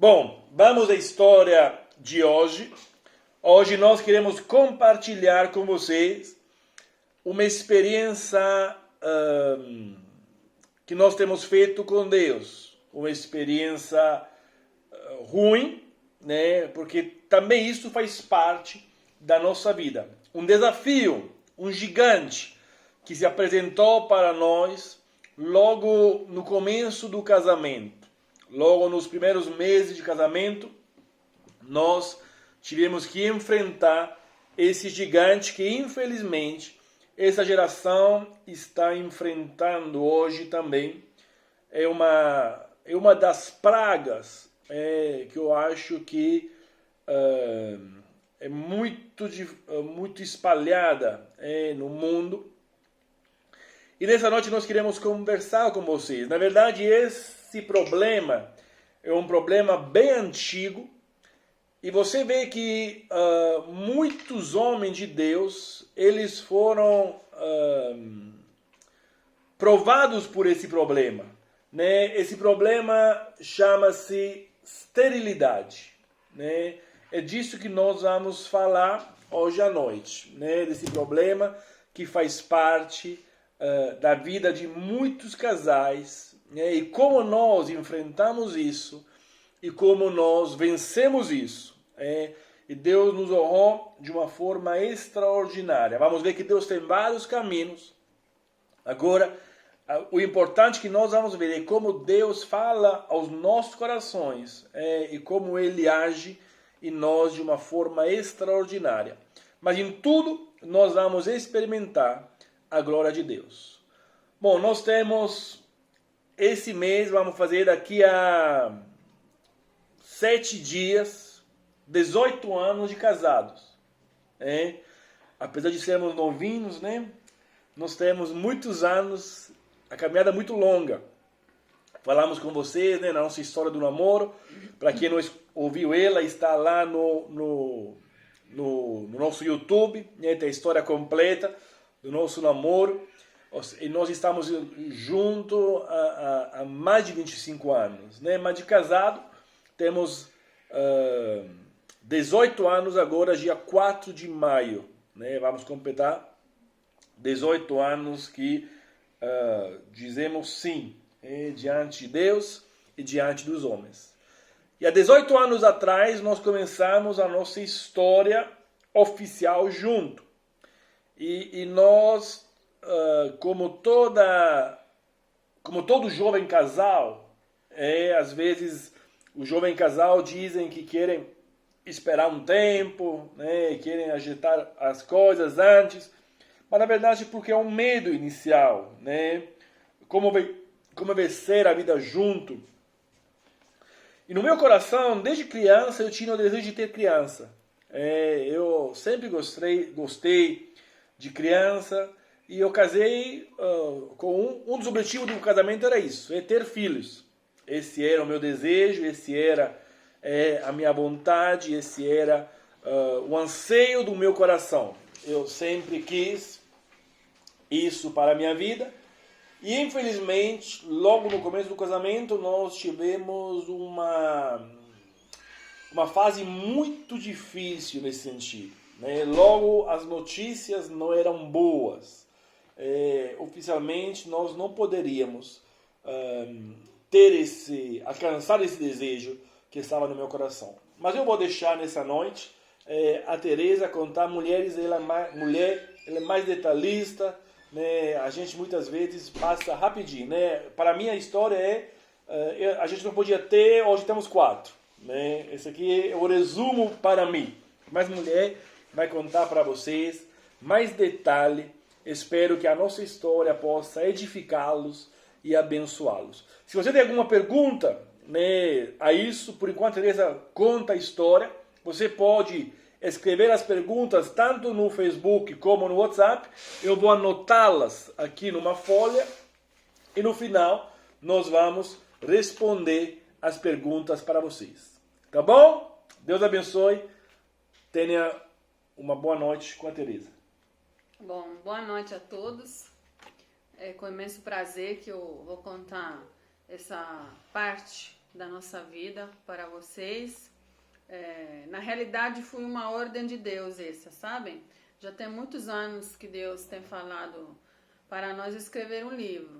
Bom, vamos à história de hoje. Hoje nós queremos compartilhar com vocês uma experiência que nós temos feito com Deus. Uma experiência ruim, né? Porque também isso faz parte da nossa vida. Um desafio, um gigante que se apresentou para nós logo no começo do casamento. Logo nos primeiros meses de casamento, nós tivemos que enfrentar esse gigante que, infelizmente, essa geração está enfrentando hoje também. É uma das pragas que eu acho que é muito espalhada no mundo. E nessa noite nós queremos conversar com vocês. Na verdade, esse problema é um problema bem antigo. E você vê que muitos homens de Deus, eles foram provados por esse problema. Né? Esse problema chama-se esterilidade. Né? É disso que nós vamos falar hoje à noite. Né? Desse problema que faz parte da vida de muitos casais, né? E como nós enfrentamos isso e como nós vencemos isso. E Deus nos honrou de uma forma extraordinária. Vamos ver que Deus tem vários caminhos. Agora, o importante que nós vamos ver é como Deus fala aos nossos corações e como Ele age em nós de uma forma extraordinária. Mas em tudo nós vamos experimentar a glória de Deus. Bom, nós temos esse mês, vamos fazer daqui a 7 dias, 18 anos de casados. Apesar de sermos novinhos, né? Nós temos muitos anos, a caminhada é muito longa. Falamos com vocês, né, na nossa história do namoro. Para quem não ouviu ela, está lá no nosso YouTube, né, tem a história completa do nosso namoro. E nós estamos juntos há mais de 25 anos. Né? Mas de casado, temos 18 anos agora, dia 4 de maio. Né? Vamos completar 18 anos que dizemos sim diante de Deus e diante dos homens. E há 18 anos atrás, nós começamos a nossa história oficial junto. E nós, como todo jovem casal, às vezes o jovem casal dizem que querem esperar um tempo, né, querem ajeitar as coisas antes, mas na verdade porque é um medo inicial, né? Como vencer a vida junto. E no meu coração, desde criança, eu tinha o desejo de ter criança. Eu sempre gostei de criança, e eu casei com um dos objetivos do casamento era isso, ter filhos. Esse era o meu desejo, esse era a minha vontade, esse era o anseio do meu coração. Eu sempre quis isso para a minha vida, e infelizmente, logo no começo do casamento, nós tivemos uma fase muito difícil nesse sentido. Né? Logo, as notícias não eram boas. Oficialmente, nós não poderíamos alcançar esse desejo que estava no meu coração. Mas eu vou deixar nessa noite a Teresa contar. Mulher, ela é mais detalhista, né? A gente muitas vezes passa rapidinho. Né? Para mim, a história a gente não podia ter, hoje temos 4. Né? Esse aqui é o resumo para mim. Mas mulher vai contar para vocês mais detalhe. Espero que a nossa história possa edificá-los e abençoá-los. Se você tem alguma pergunta, né, a isso, por enquanto a Teresa conta a história, você pode escrever as perguntas tanto no Facebook como no WhatsApp. Eu vou anotá-las aqui numa folha e no final nós vamos responder as perguntas para vocês. Tá bom? Deus abençoe. Tenha uma boa noite com a Teresa. Bom, boa noite a todos. É com imenso prazer que eu vou contar essa parte da nossa vida para vocês. Na realidade, foi uma ordem de Deus essa, sabem? Já tem muitos anos que Deus tem falado para nós escrever um livro.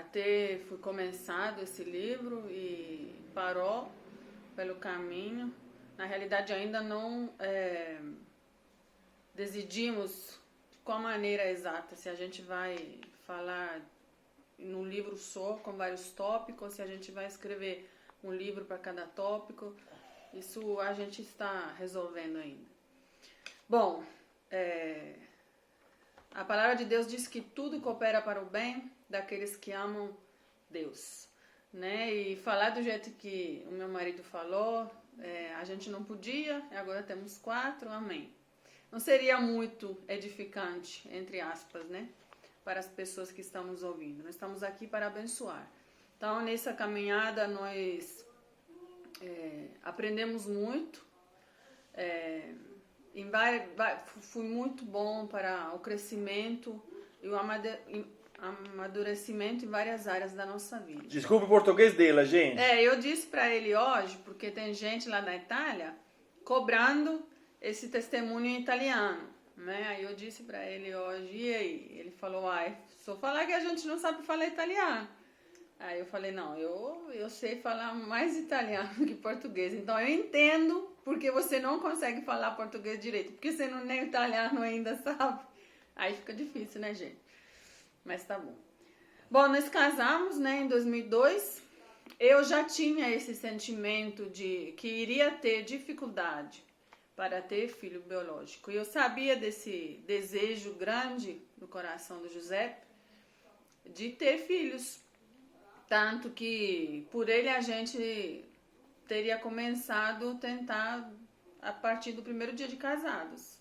Até foi começado esse livro e parou pelo caminho. Na realidade, ainda não decidimos de qual maneira exata, se a gente vai falar num livro só, com vários tópicos, se a gente vai escrever um livro para cada tópico. Isso a gente está resolvendo ainda. Bom, a palavra de Deus diz que tudo coopera para o bem daqueles que amam Deus, né? E falar do jeito que o meu marido falou, a gente não podia, agora temos 4, amém. Não seria muito edificante, entre aspas, né? Para as pessoas que estamos ouvindo. Nós estamos aqui para abençoar. Então, nessa caminhada, nós aprendemos muito. Foi muito bom para o crescimento e o amadurecimento em várias áreas da nossa vida. Desculpe o português dela, gente. Eu disse para ele hoje, porque tem gente lá na Itália cobrando esse testemunho em italiano, né? Aí eu disse para ele hoje, e aí? Ele falou, só falar que a gente não sabe falar italiano. Aí eu falei, não, eu sei falar mais italiano que português, então eu entendo porque você não consegue falar português direito, porque você não nem italiano ainda sabe. Aí fica difícil, né, gente? Mas tá bom. Bom, nós casamos, né, em 2002. Eu já tinha esse sentimento de que iria ter dificuldade para ter filho biológico. E eu sabia desse desejo grande no coração do Giuseppe de ter filhos. Tanto que por ele a gente teria começado a tentar a partir do primeiro dia de casados.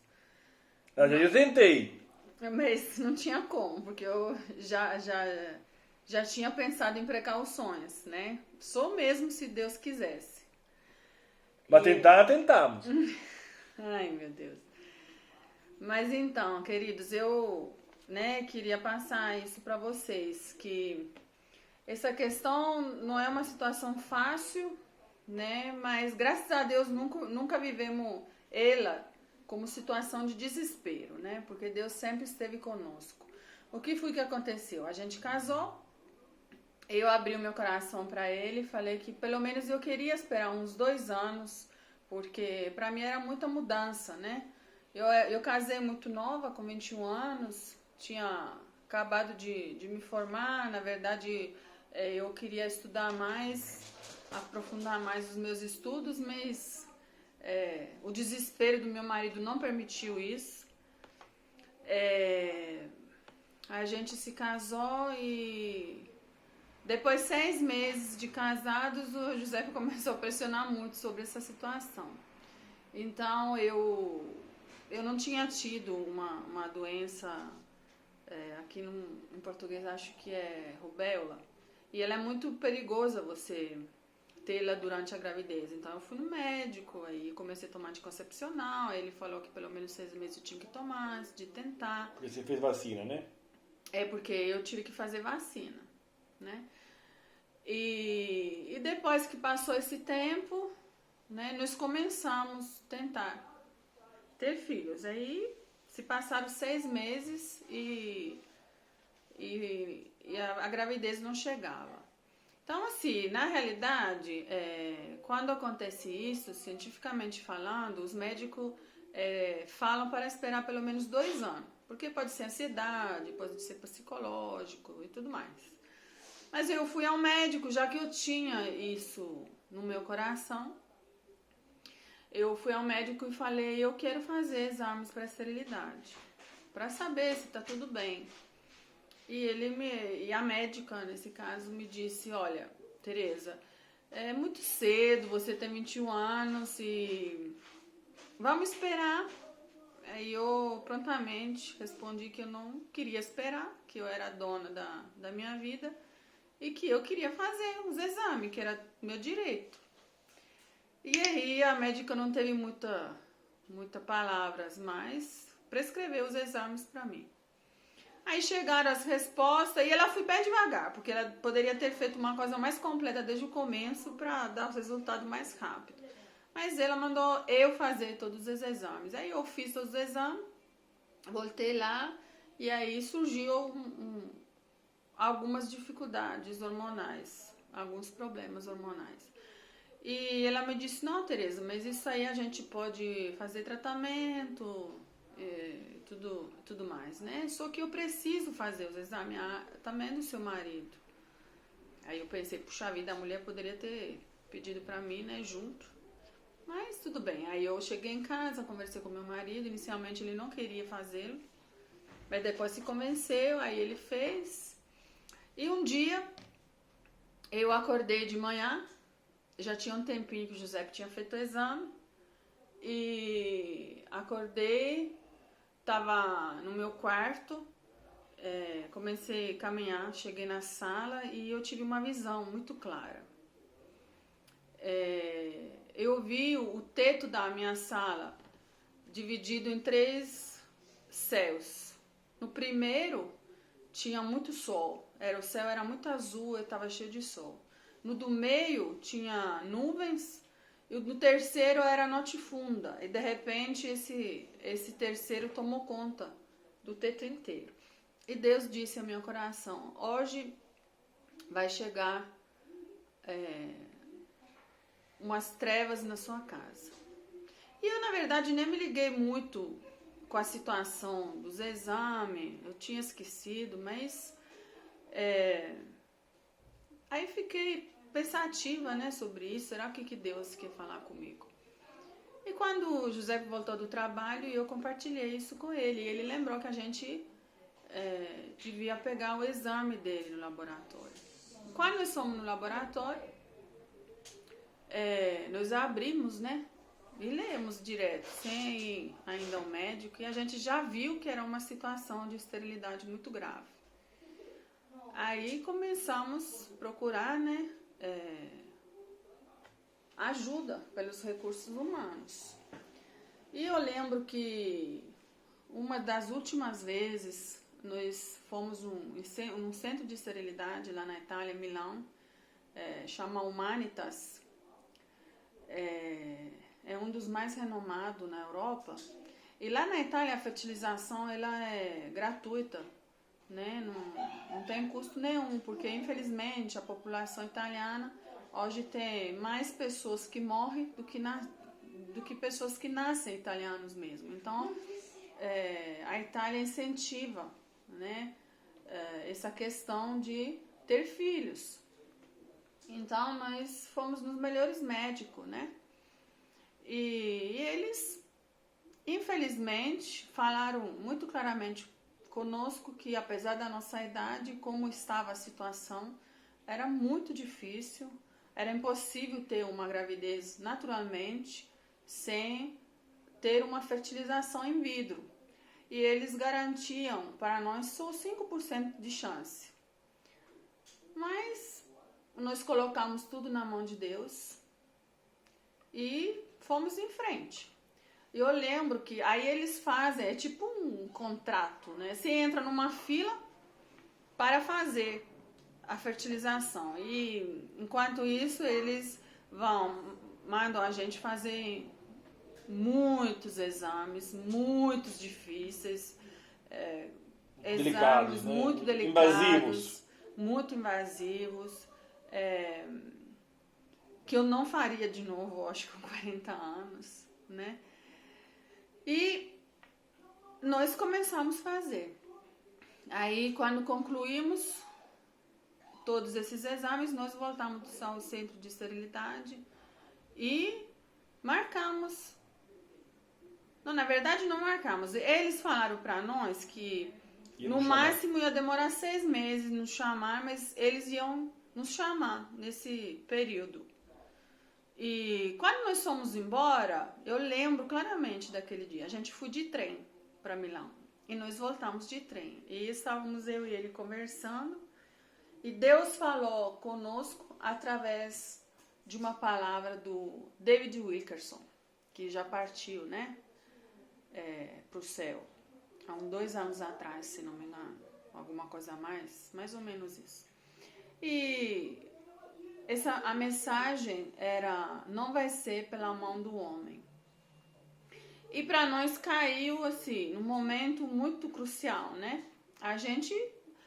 Eu tentei. Mas não tinha como, porque eu já tinha pensado em precauções, né? Só mesmo se Deus quisesse. Mas tentamos. Ai, meu Deus. Mas então, queridos, eu queria passar isso para vocês, que essa questão não é uma situação fácil, né? Mas graças a Deus nunca vivemos ela como situação de desespero, né? Porque Deus sempre esteve conosco. O que foi que aconteceu? A gente casou, eu abri o meu coração para ele, falei que pelo menos eu queria esperar uns 2 anos, porque para mim era muita mudança, né? Eu casei muito nova, com 21 anos, tinha acabado de me formar, na verdade eu queria estudar mais, aprofundar mais os meus estudos, mas o desespero do meu marido não permitiu isso. A gente se casou e depois de 6 meses de casados, o José começou a pressionar muito sobre essa situação. Então eu não tinha tido uma doença, aqui em português acho que é rubéola, e ela é muito perigosa você tê-la durante a gravidez. Então eu fui no médico, aí comecei a tomar anticoncepcional, aí ele falou que pelo menos 6 meses eu tinha que tomar antes de tentar. Porque você fez vacina, né? Porque eu tive que fazer vacina, né? E depois que passou esse tempo, né, nós começamos a tentar ter filhos. Aí se passaram 6 meses e a gravidez não chegava. Então, assim, na realidade, quando acontece isso, cientificamente falando, os médicos falam para esperar pelo menos 2 anos. Porque pode ser ansiedade, pode ser psicológico e tudo mais. Mas eu fui ao médico, já que eu tinha isso no meu coração. Eu fui ao médico e falei, eu quero fazer exames para esterilidade, para saber se está tudo bem. E a médica, nesse caso, me disse, olha, Tereza, é muito cedo, você tem 21 anos e vamos esperar. Aí eu prontamente respondi que eu não queria esperar, que eu era dona da minha vida e que eu queria fazer os exames, que era meu direito. E aí a médica não teve muita palavras, mas prescreveu os exames para mim. Aí chegaram as respostas e ela foi bem devagar, porque ela poderia ter feito uma coisa mais completa desde o começo para dar o resultado mais rápido. Mas ela mandou eu fazer todos os exames. Aí eu fiz todos os exames, voltei lá e aí surgiu algumas dificuldades hormonais, alguns problemas hormonais. E ela me disse, não, Tereza, mas isso aí a gente pode fazer tratamento, tudo mais, né? Só que eu preciso fazer os exames também do seu marido. Aí eu pensei, puxa vida, a mulher poderia ter pedido pra mim, né, junto. Mas tudo bem. Aí eu cheguei em casa, conversei com meu marido, inicialmente ele não queria fazê-lo, mas depois se convenceu, aí ele fez. E um dia eu acordei de manhã, já tinha um tempinho que o José tinha feito o exame, e acordei, estava no meu quarto, comecei a caminhar, cheguei na sala e eu tive uma visão muito clara. Eu vi o teto da minha sala dividido em 3 céus. No primeiro tinha muito sol, o céu era muito azul, estava cheio de sol. No do meio tinha nuvens e no terceiro era noite funda. E de repente esse terceiro tomou conta do teto inteiro. E Deus disse ao meu coração, hoje vai chegar umas trevas na sua casa. E eu, na verdade, nem me liguei muito com a situação dos exames, eu tinha esquecido, mas aí fiquei pensativa, né, sobre isso, será que Deus quer falar comigo? E quando o José voltou do trabalho, eu compartilhei isso com ele, e ele lembrou que a gente devia pegar o exame dele no laboratório. Quando nós fomos no laboratório, nós abrimos, né, e lemos direto, sem ir ainda ao médico, e a gente já viu que era uma situação de esterilidade muito grave. Aí começamos a procurar, né, ajuda pelos recursos humanos. E eu lembro que uma das últimas vezes nós fomos num centro de esterilidade lá na Itália, Milão, chama Humanitas, é um dos mais renomados na Europa. E lá na Itália a fertilização ela é gratuita, né? Não tem custo nenhum, porque infelizmente a população italiana hoje tem mais pessoas que morrem do que pessoas que nascem italianos mesmo. Então a Itália incentiva, né, essa questão de ter filhos. Então nós fomos nos melhores médicos, né? E eles, infelizmente, falaram muito claramente conosco que, apesar da nossa idade, como estava a situação, era muito difícil, era impossível ter uma gravidez naturalmente sem ter uma fertilização in vitro. E eles garantiam para nós só 5% de chance. Mas nós colocamos tudo na mão de Deus e fomos em frente. Eu lembro que aí eles fazem, é tipo um contrato, né? Você entra numa fila para fazer a fertilização. E enquanto isso, eles mandam a gente fazer muitos exames, muitos difíceis, exames né? muito delicados, invasivos. muito invasivos, que eu não faria de novo, acho que com 40 anos, né? E nós começamos a fazer. Aí, quando concluímos todos esses exames, nós voltamos ao centro de esterilidade e marcamos. Não, na verdade, não marcamos. Eles falaram para nós que no máximo ia demorar 6 meses nos chamar, mas eles iam nos chamar nesse período. E quando nós fomos embora, eu lembro claramente daquele dia. A gente foi de trem para Milão e nós voltamos de trem. E estávamos eu e ele conversando e Deus falou conosco através de uma palavra do David Wilkerson, que já partiu, né, para o céu, há uns 2 anos atrás, se não me engano. alguma coisa a mais ou menos isso. E a mensagem era: não vai ser pela mão do homem. E para nós caiu assim, num momento muito crucial, né? A gente,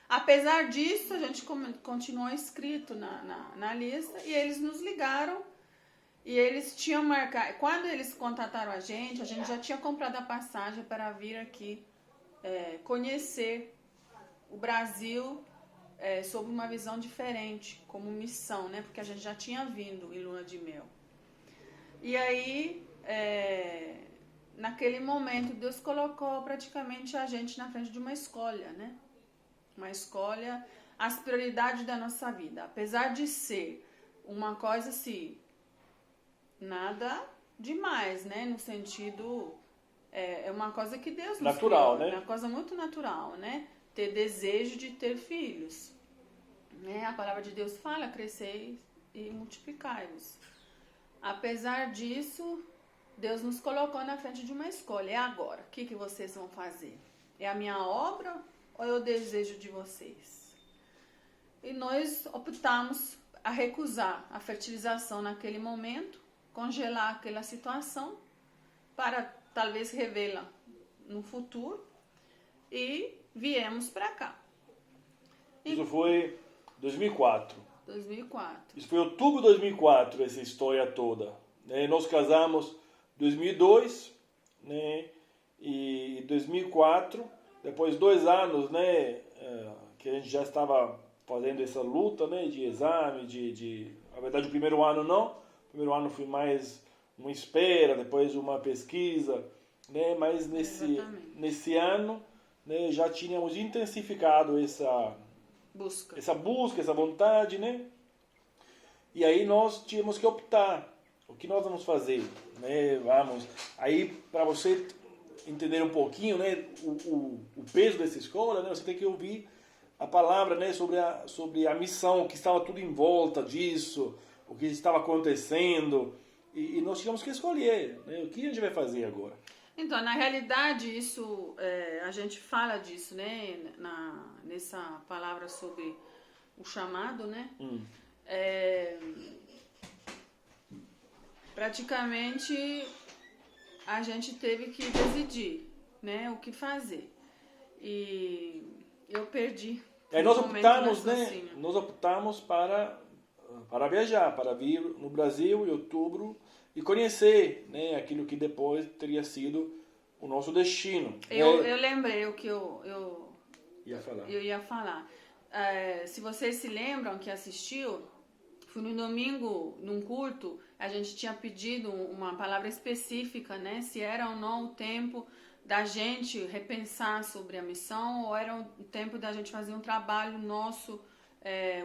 apesar disso, a gente continuou inscrito na lista e eles nos ligaram e eles tinham marcado. Quando eles contataram a gente já tinha comprado a passagem para vir aqui conhecer o Brasil sob uma visão diferente, como missão, né? Porque a gente já tinha vindo em lua de mel. E aí, naquele momento, Deus colocou praticamente a gente na frente de uma escolha, né? Uma escolha, as prioridades da nossa vida. Apesar de ser uma coisa assim, nada demais, né? No sentido, é uma coisa que Deus nos natural, criou, né? É uma coisa muito natural, né? Ter desejo de ter filhos. Né? A palavra de Deus fala: crescei e multiplicai-vos. Apesar disso, Deus nos colocou na frente de uma escolha. É agora. O que vocês vão fazer? É a minha obra ou é o desejo de vocês? E nós optamos a recusar a fertilização naquele momento, congelar aquela situação para talvez revê-la no futuro, e viemos para cá. Isso foi 2004. 2004. Isso foi outubro de 2004, essa história toda. Nós casamos em 2002, né? E 2004, depois de 2 anos, né, que a gente já estava fazendo essa luta, né, de exame, na verdade o primeiro ano não, o primeiro ano foi mais uma espera, depois uma pesquisa, né, mas nesse ano, né, já tínhamos intensificado essa busca, essa vontade, né? E aí nós tínhamos que optar o que nós vamos fazer, né? Aí para você entender um pouquinho, né, o peso dessa escola, né, você tem que ouvir a palavra, né, sobre a missão, o que estava tudo em volta disso, o que estava acontecendo, e nós tínhamos que escolher, né, o que a gente vai fazer agora. Então, na realidade, isso, a gente fala disso, né, nessa palavra sobre o chamado, né? Praticamente, a gente teve que decidir, né, o que fazer. E eu perdi. Nós optamos, né? Nós optamos para viajar, para vir no Brasil em outubro e conhecer, né, aquilo que depois teria sido o nosso destino. Eu lembrei o que eu ia falar. Se vocês se lembram que assistiu, foi no domingo, num culto, a gente tinha pedido uma palavra específica, né? Se era ou não o tempo da gente repensar sobre a missão, ou era o tempo da gente fazer um trabalho nosso,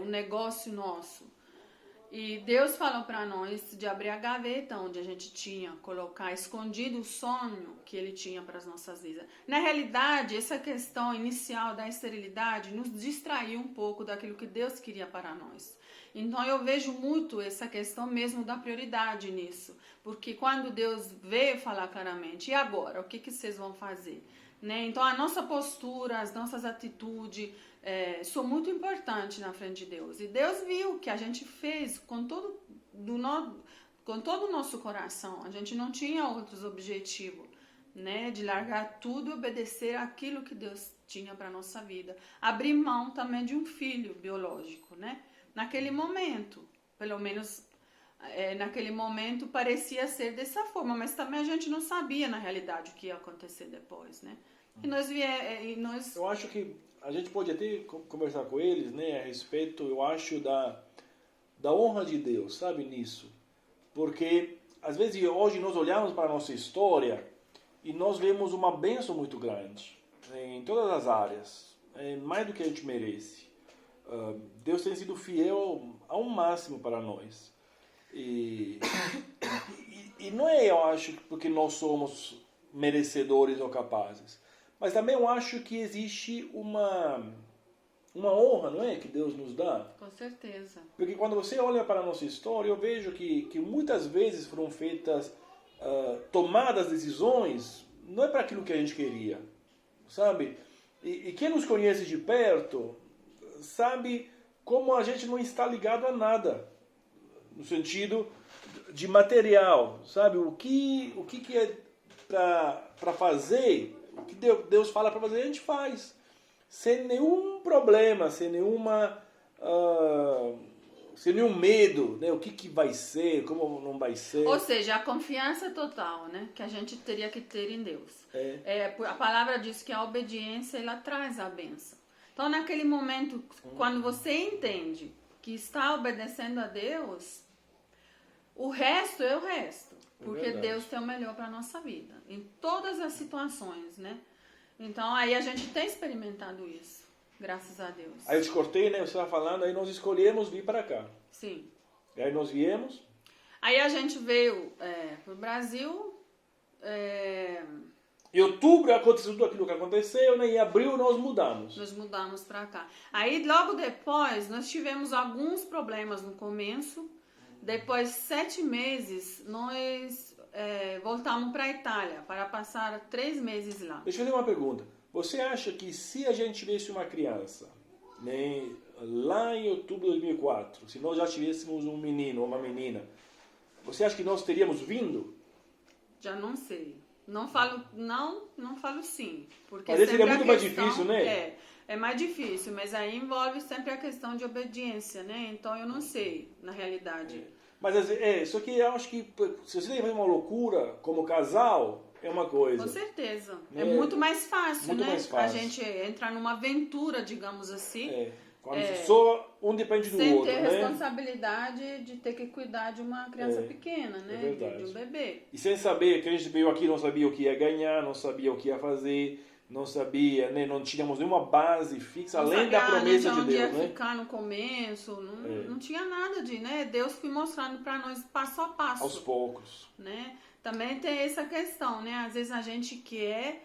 um negócio nosso. E Deus falou para nós de abrir a gaveta onde a gente tinha, colocar escondido o sonho que Ele tinha para as nossas vidas. Na realidade, essa questão inicial da esterilidade nos distraiu um pouco daquilo que Deus queria para nós. Então eu vejo muito essa questão mesmo da prioridade nisso, porque quando Deus veio falar claramente: e agora, o que vocês vão fazer? Né? Então a nossa postura, as nossas atitudes são muito importantes na frente de Deus. E Deus viu que a gente fez com todo o nosso coração. A gente não tinha outros objetivos, né? De largar tudo e obedecer aquilo que Deus tinha para a nossa vida. Abrir mão também de um filho biológico, né? Naquele momento, pelo menos naquele momento parecia ser dessa forma, mas também a gente não sabia na realidade o que ia acontecer depois, né? E nós... Eu acho que a gente pode até conversar com eles, né, a respeito, eu acho, da honra de Deus, sabe, nisso. Porque, às vezes, hoje nós olhamos para a nossa história e nós vemos uma bênção muito grande, em todas as áreas, mais do que a gente merece. Deus tem sido fiel ao máximo para nós. E não é, eu acho, porque nós somos merecedores ou capazes, mas também eu acho que existe uma honra, não é, que Deus nos dá. Com certeza. Porque quando você olha para a nossa história, eu vejo que muitas vezes foram feitas, tomadas decisões, não é para aquilo que a gente queria, sabe? E quem nos conhece de perto sabe como a gente não está ligado a nada, no sentido de material, sabe? O que é para fazer, o que Deus fala para fazer, a gente faz. Sem nenhum problema, sem nenhum medo, né? O que vai ser, como não vai ser. Ou seja, a confiança total, né? Que a gente teria que ter em Deus. A palavra diz que a obediência, ela traz a bênção. Então, naquele momento, quando você entende que está obedecendo a Deus, o resto é o resto. Porque Deus tem o melhor para a nossa vida. Em todas as situações, né? Então, aí a gente tem experimentado isso. Graças a Deus. Aí eu te cortei, né? Você estava falando, aí nós escolhemos vir para cá. Sim. E aí nós viemos. Aí a gente veio para o Brasil. Em outubro aconteceu tudo aquilo que aconteceu, né? Em abril nós mudamos. Nós mudamos para cá. Aí logo depois nós tivemos alguns problemas no começo. Depois de 7 meses nós voltamos para a Itália para passar 3 meses lá. Deixa eu fazer uma pergunta. Você acha que se a gente tivesse uma criança, né, lá em outubro de 2004, se nós já tivéssemos um menino ou uma menina, você acha que nós teríamos vindo? Já não sei. Não falo sim. Porque Mas seria muito mais questão, difícil, né? É mais difícil, mas aí envolve sempre a questão de obediência, né? Então eu não sei, na realidade. Mas só que eu acho que se você tem uma loucura como casal, é uma coisa. Com certeza. É muito mais fácil, muito né? mais fácil. A gente entrar numa aventura, digamos assim. Quando só um depende do outro, sem ter né? responsabilidade de ter que cuidar de uma criança pequena, né? É verdade. De um bebê. E sem saber, que a gente veio aqui, não sabia o que ia ganhar, não sabia o que ia fazer, não sabia, né? Não tínhamos nenhuma base fixa, Não além da promessa de onde Deus, ia né? ficar no começo, não tinha nada de, né? Deus foi mostrando para nós passo a passo. Aos poucos. Né? Também tem essa questão, né? Às vezes a gente quer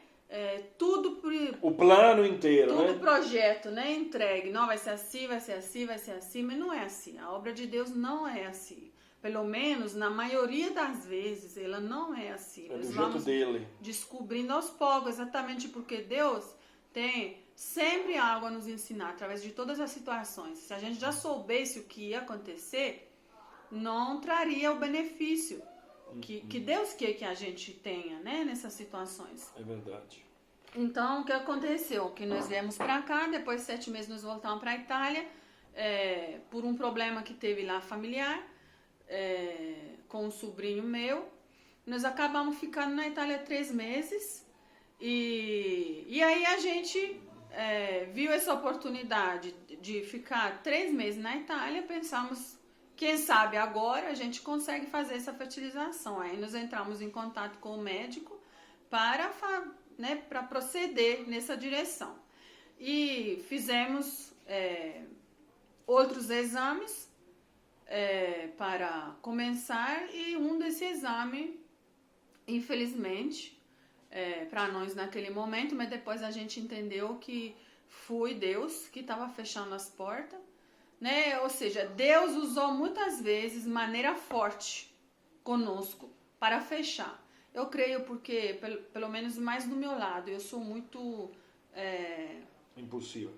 tudo o plano inteiro, tudo né? projeto, né? Entregue. Não, vai ser assim, vai ser assim, vai ser assim, mas não é assim. A obra de Deus não é assim. Pelo menos, na maioria das vezes, ela não é assim. É do Nós jeito vamos dele. descobrindo aos poucos, exatamente porque Deus tem sempre algo a nos ensinar através de todas as situações. Se a gente já soubesse o que ia acontecer, não traria o benefício que Deus quer que a gente tenha, né, nessas situações. É verdade. Então, o que aconteceu? Que nós viemos para cá, depois de 7 meses nós voltamos para a Itália, por um problema que teve lá familiar, com um sobrinho meu. Nós acabamos ficando na Itália 3 meses e aí a gente viu essa oportunidade de ficar 3 meses na Itália, pensamos, quem sabe agora a gente consegue fazer essa fertilização. Aí nós entramos em contato com o médico para proceder nessa direção. E fizemos outros exames para começar, e um desse exame, infelizmente, para nós naquele momento, mas depois a gente entendeu que foi Deus que estava fechando as portas, né? Ou seja, Deus usou muitas vezes maneira forte conosco para fechar. Eu creio porque, pelo menos mais do meu lado, eu sou muito... Impossível.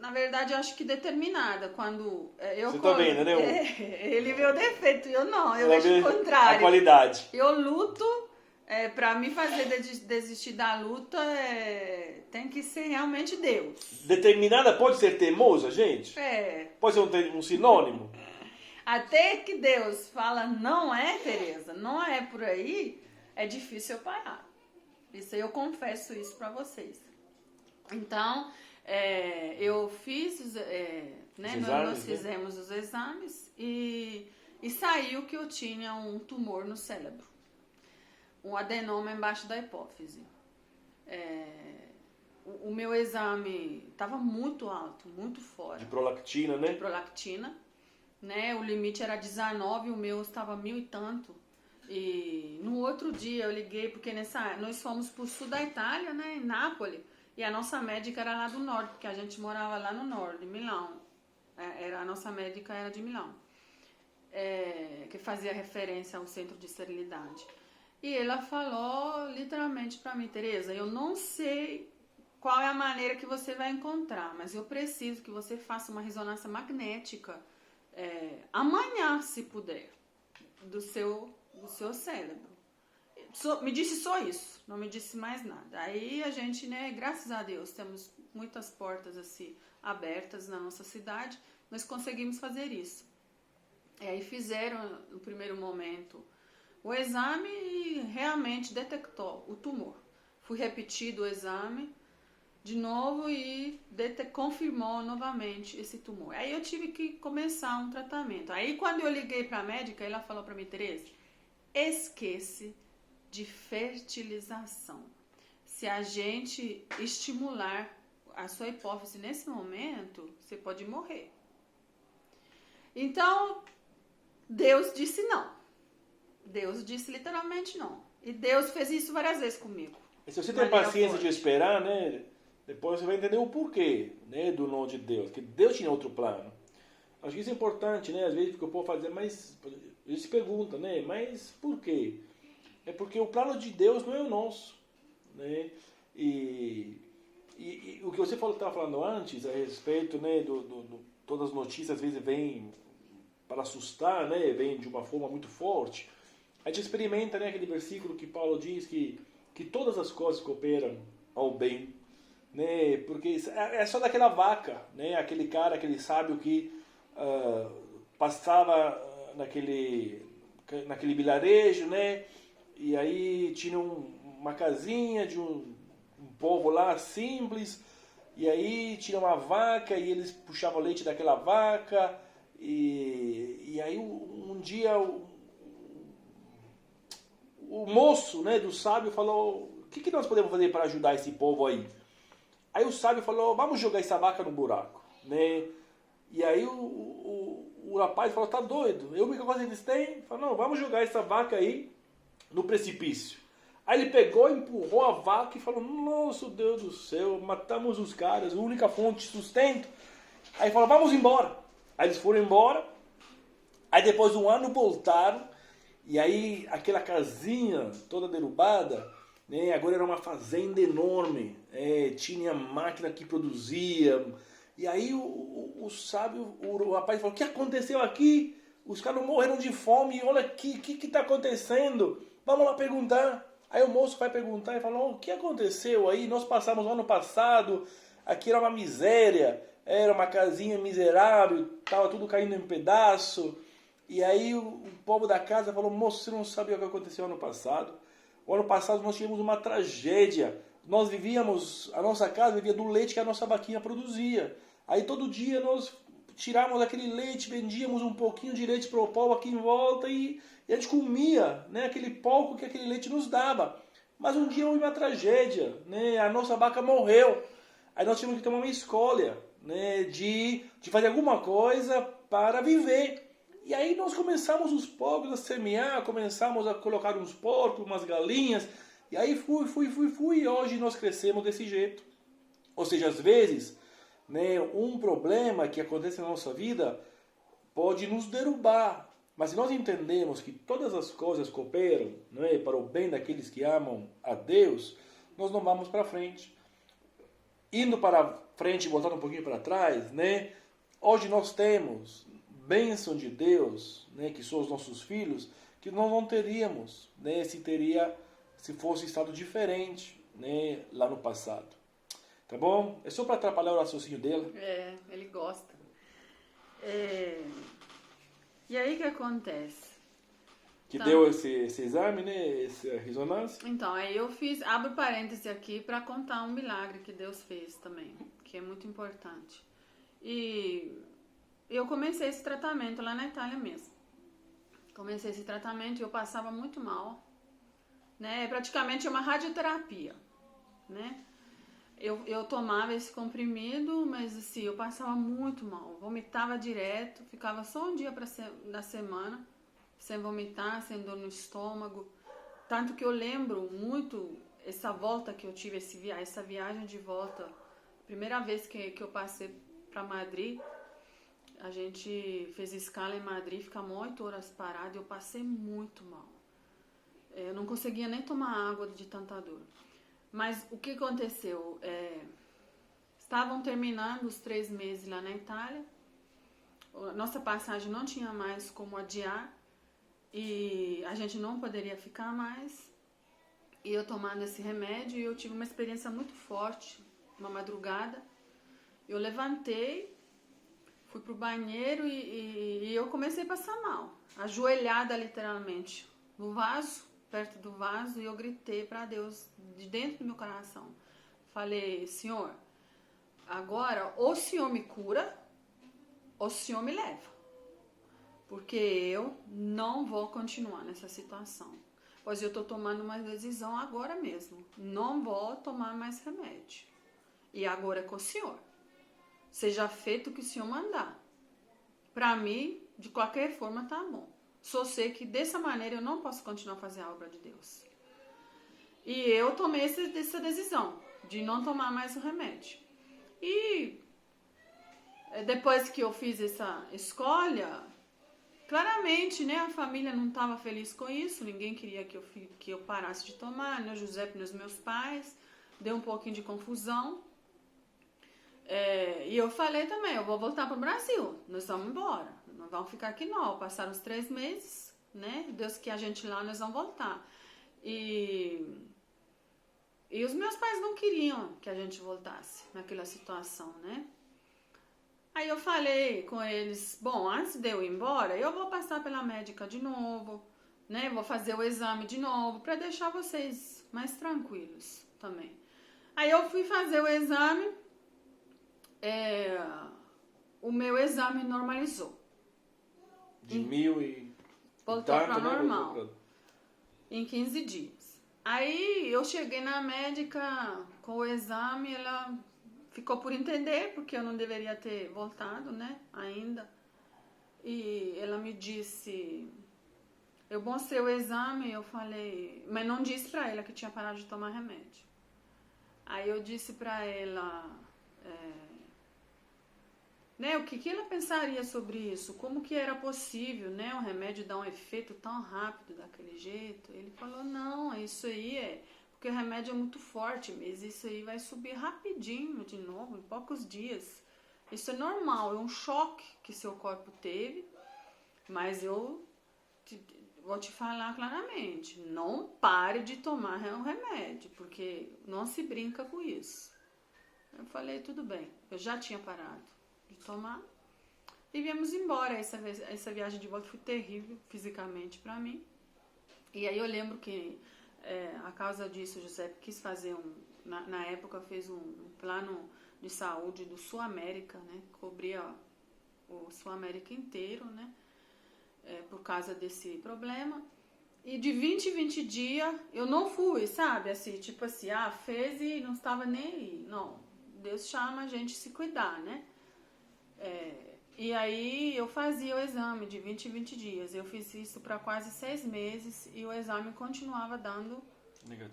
Na verdade, eu acho que determinada. Quando eu... Você tá vendo, né? Ele vê o defeito, eu não. Eu vejo o contrário. A qualidade. Eu luto, para me fazer desistir da luta, tem que ser realmente Deus. Determinada pode ser teimosa, gente? Pode ser um sinônimo? Até que Deus fala, não é, Tereza, não é por aí, é difícil eu parar. Isso eu confesso isso para vocês. Então, eu fiz, nós fizemos os exames e saiu que eu tinha um tumor no cérebro. Um adenoma embaixo da hipófise. O meu exame estava muito alto, muito fora. De prolactina, né? De prolactina. Né? O limite era 19, o meu estava 1000 e tanto. E no outro dia eu liguei, porque nós fomos para o sul da Itália, né, em Nápoles, e a nossa médica era lá do norte, porque a gente morava lá no norte, em Milão. A nossa médica era de Milão, que fazia referência ao centro de esterilidade. E ela falou literalmente para mim, Tereza, eu não sei qual é a maneira que você vai encontrar, mas eu preciso que você faça uma ressonância magnética amanhã, se puder, do seu cérebro. Me disse só isso, não me disse mais nada. Aí a gente, né, graças a Deus, temos muitas portas assim abertas na nossa cidade, nós conseguimos fazer isso. E aí fizeram, no primeiro momento, o exame e realmente detectou o tumor. Fui repetido o exame de novo e confirmou novamente esse tumor. Aí eu tive que começar um tratamento. Aí quando eu liguei para a médica, ela falou para mim, Tereza, esquece de fertilização. Se a gente estimular a sua hipófise nesse momento, você pode morrer. Então, Deus disse não. Deus disse literalmente não. E Deus fez isso várias vezes comigo. E se você tem paciência de esperar, né, depois você vai entender o porquê, né, do não de Deus. Que Deus tinha outro plano. Acho que isso é importante, né? Às vezes porque o povo faz, mas eles se perguntam, né? Mas por quê? É porque o plano de Deus não é o nosso, né? E o que você estava falando antes a respeito, né, todas as notícias às vezes vêm para assustar, né? Vêm de uma forma muito forte. A gente experimenta, né, aquele versículo que Paulo diz que todas as coisas cooperam ao bem, né? Porque é só daquela vaca, né? Aquele cara, aquele sábio que passava naquele vilarejo, né? E aí tinha uma casinha de um povo lá simples, e aí tinha uma vaca e eles puxavam leite daquela vaca, e aí um dia o moço, né, do sábio falou, o que nós podemos fazer para ajudar esse povo aí? Aí o sábio falou, vamos jogar essa vaca no buraco, né? E aí o rapaz falou, tá doido? A única coisa que eles têm, falou, não, vamos jogar essa vaca aí no precipício. Aí ele pegou, empurrou a vaca e falou, nossa Deus do céu, matamos os caras, a única fonte de sustento. Aí falou, vamos embora. Aí eles foram embora, aí depois de um ano voltaram, e aí aquela casinha toda derrubada, né, agora era uma fazenda enorme, tinha máquina que produzia. E aí o sábio, o rapaz falou, o que aconteceu aqui? Os caras morreram de fome, olha aqui, o que está acontecendo? Vamos lá perguntar. Aí o moço vai perguntar e fala, o que aconteceu aí? Nós passamos o ano passado, aqui era uma miséria, era uma casinha miserável, estava tudo caindo em pedaço. E aí o povo da casa falou, moço, você não sabe o que aconteceu ano passado? O ano passado nós tivemos uma tragédia. Nós vivíamos, a nossa casa vivia do leite que a nossa vaquinha produzia. Aí todo dia nós tirávamos aquele leite, vendíamos um pouquinho de leite para o povo aqui em volta e a gente comia, né, aquele pouco que aquele leite nos dava. Mas um dia houve uma tragédia, né, a nossa vaca morreu. Aí nós tivemos que tomar uma escolha, né, de fazer alguma coisa para viver. E aí nós começamos os povos a semear, começamos a colocar uns porcos, umas galinhas, e aí fui, e hoje nós crescemos desse jeito. Ou seja, às vezes, né, um problema que acontece na nossa vida pode nos derrubar, mas se nós entendemos que todas as coisas cooperam, né, para o bem daqueles que amam a Deus, nós não vamos para frente. Indo para frente e voltando um pouquinho para trás, né, hoje nós temos bênção de Deus, né, que são os nossos filhos, que nós não teríamos, né, se fosse estado diferente, né, lá no passado. Tá bom? É só para atrapalhar o raciocínio dele. Ele gosta. E aí o que acontece? Que deu esse exame, né, essa ressonância? Então, aí eu abro parêntese aqui para contar um milagre que Deus fez também, que é muito importante. E eu comecei esse tratamento lá na Itália mesmo. Comecei esse tratamento e eu passava muito mal, né? Praticamente uma radioterapia, né? Eu tomava esse comprimido, mas assim, eu passava muito mal. Vomitava direto, ficava só um dia na semana, sem vomitar, sem dor no estômago. Tanto que eu lembro muito essa volta que eu tive, essa viagem de volta. Primeira vez que eu passei para Madrid, a gente fez escala em Madrid, ficamos 8 horas parados e eu passei muito mal. Eu não conseguia nem tomar água de tanta dor. Mas o que aconteceu? Estavam terminando os 3 meses lá na Itália. Nossa passagem não tinha mais como adiar. E a gente não poderia ficar mais. E eu tomando esse remédio, eu tive uma experiência muito forte, uma madrugada. Eu levantei, fui pro banheiro e eu comecei a passar mal. Ajoelhada literalmente, no vaso, perto do vaso, e eu gritei para Deus, de dentro do meu coração. Falei, Senhor, agora ou o Senhor me cura, ou o Senhor me leva. Porque eu não vou continuar nessa situação. Pois eu estou tomando uma decisão agora mesmo. Não vou tomar mais remédio. E agora é com o Senhor. Seja feito o que o Senhor mandar. Para mim, de qualquer forma, tá bom. Só sei que dessa maneira eu não posso continuar a fazer a obra de Deus. E eu tomei essa decisão de não tomar mais o remédio. E depois que eu fiz essa escolha, claramente, né, a família não estava feliz com isso, ninguém queria que eu parasse de tomar, né, o José e os meus pais, deu um pouquinho de confusão. E eu falei também, eu vou voltar para o Brasil, nós vamos embora, não vamos ficar aqui não, passaram os 3 meses, né, Deus que a gente lá, nós vamos voltar. E os meus pais não queriam que a gente voltasse naquela situação, né. Aí eu falei com eles, bom, antes de eu ir embora, eu vou passar pela médica de novo, né? Vou fazer o exame de novo, para deixar vocês mais tranquilos também. Aí eu fui fazer o exame, o meu exame normalizou. De 1000 e... Voltou para normal, em 15 dias. Aí eu cheguei na médica com o exame, ela... ficou por entender, porque eu não deveria ter voltado, né, ainda. E ela me disse... Eu mostrei o exame, eu falei... Mas não disse pra ela que tinha parado de tomar remédio. Aí eu disse pra ela... né, o que ela pensaria sobre isso? Como que era possível, né, o remédio dar um efeito tão rápido daquele jeito? Ele falou, não, isso aí porque o remédio é muito forte, mas isso aí vai subir rapidinho de novo, em poucos dias. Isso é normal, é um choque que seu corpo teve, mas eu vou te falar claramente, não pare de tomar o remédio, porque não se brinca com isso. Eu falei, tudo bem, eu já tinha parado de tomar e viemos embora. Essa viagem de volta foi terrível fisicamente para mim. E aí eu lembro que a causa disso, o José quis fazer na época fez um plano de saúde do Sul América, né? Cobria o Sul América inteiro, né? Por causa desse problema. E de 20 em 20 dias eu não fui, sabe? Assim, tipo assim, fez e não estava nem aí. Não, Deus chama a gente a se cuidar, né? E aí eu fazia o exame de 20 em 20 dias. Eu fiz isso para quase 6 meses e o exame continuava dando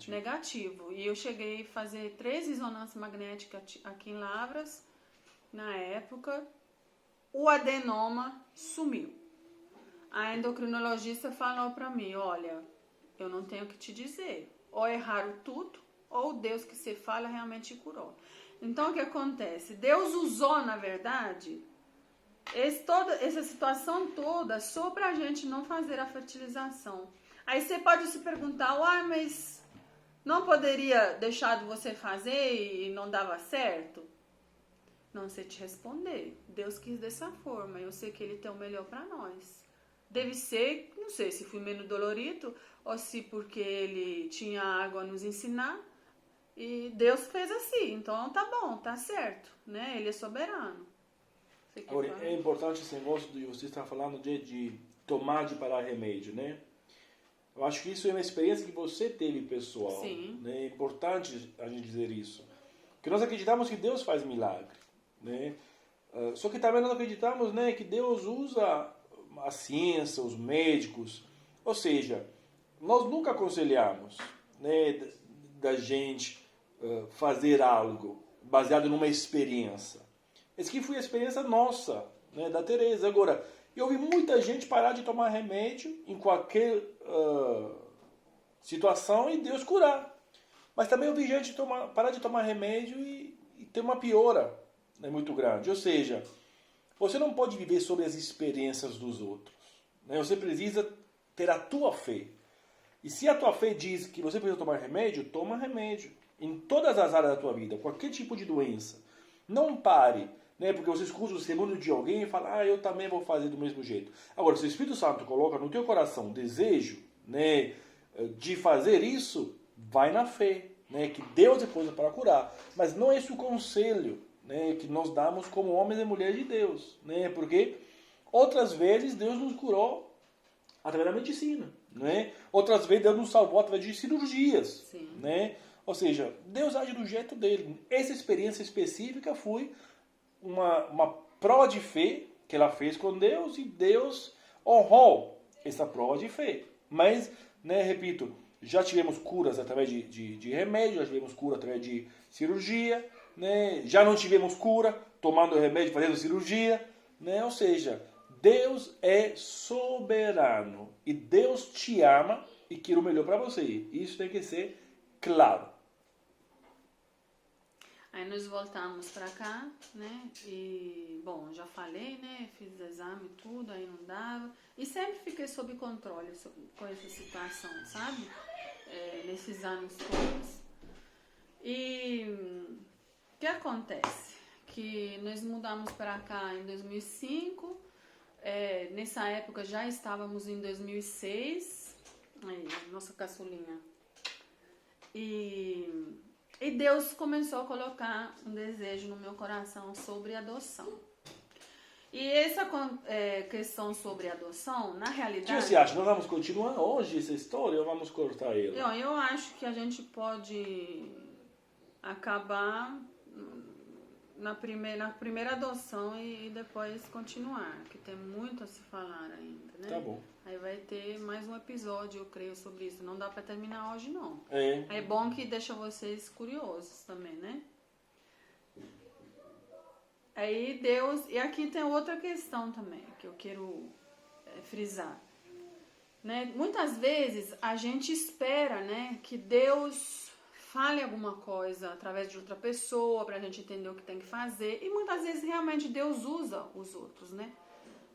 negativo. E eu cheguei a fazer 3 ressonâncias magnéticas aqui em Lavras. Na época, o adenoma sumiu. A endocrinologista falou para mim, olha, eu não tenho o que te dizer. Ou erraram tudo, ou Deus que você fala realmente curou. Então o que acontece? Deus usou, na verdade... essa situação toda só pra gente não fazer a fertilização. Aí você pode se perguntar, mas não poderia deixar de você fazer e não dava certo? Não sei te responder. Deus quis dessa forma, eu sei que Ele tem o melhor pra nós. Deve ser, não sei se foi menos dolorido ou se porque Ele tinha algo a nos ensinar e Deus fez assim, então tá bom, tá certo, né? Ele é soberano. Agora, é importante esse negócio de você estar falando de tomar de parar remédio, né? Eu acho que isso é uma experiência que você teve pessoal. Sim. Né? É importante a gente dizer isso. Porque nós acreditamos que Deus faz milagre, né? Só que também nós acreditamos, né, que Deus usa a ciência, os médicos. Ou seja, nós nunca aconselhamos, né, da gente fazer algo baseado numa experiência. Essa aqui foi a experiência nossa, né, da Tereza. Agora, eu vi muita gente parar de tomar remédio em qualquer situação e Deus curar. Mas também eu vi gente parar de tomar remédio e ter uma piora, né, muito grande. Ou seja, você não pode viver sobre as experiências dos outros, né? Você precisa ter a tua fé. E se a tua fé diz que você precisa tomar remédio, toma remédio. Em todas as áreas da tua vida, qualquer tipo de doença. Não pare, né? Porque você escuta o testemunho de alguém e fala, eu também vou fazer do mesmo jeito. Agora, se o Espírito Santo coloca no teu coração desejo, né, de fazer isso, vai na fé, né? Que Deus é coisa para curar. Mas não é esse o conselho, né, que nós damos como homens e mulheres de Deus, né? Porque outras vezes Deus nos curou através da medicina, né? Outras vezes Deus nos salvou através de cirurgias, Sim. né? Ou seja, Deus age do jeito dele. Essa experiência específica foi uma prova de fé que ela fez com Deus e Deus honrou essa prova de fé. Mas, né, repito, já tivemos curas através de remédio, já tivemos cura através de cirurgia, né? Já não tivemos cura tomando remédio, fazendo cirurgia, né? Ou seja, Deus é soberano e Deus te ama e quer o melhor para você. Isso tem que ser claro. Aí nós voltamos pra cá, né? E, bom, já falei, né? Fiz exame e tudo, aí não dava. E sempre fiquei sob controle com essa situação, sabe? Nesses anos todos. E o que acontece? Que nós mudamos pra cá em 2005. Nessa época já estávamos em 2006. Aí, nossa caçulinha. E Deus começou a colocar um desejo no meu coração sobre adoção. E essa questão sobre adoção, na realidade... O que você acha? Nós vamos continuar hoje essa história ou vamos cortar ela? Eu acho que a gente pode acabar na primeira adoção e depois continuar, que tem muito a se falar ainda, né? Tá bom. Aí vai ter mais um episódio, eu creio, sobre isso. Não dá pra terminar hoje, não. É bom que deixa vocês curiosos também, né? Aí Deus... E aqui tem outra questão também, que eu quero frisar. Né? Muitas vezes a gente espera, né, que Deus fale alguma coisa através de outra pessoa pra gente entender o que tem que fazer. E muitas vezes realmente Deus usa os outros, né,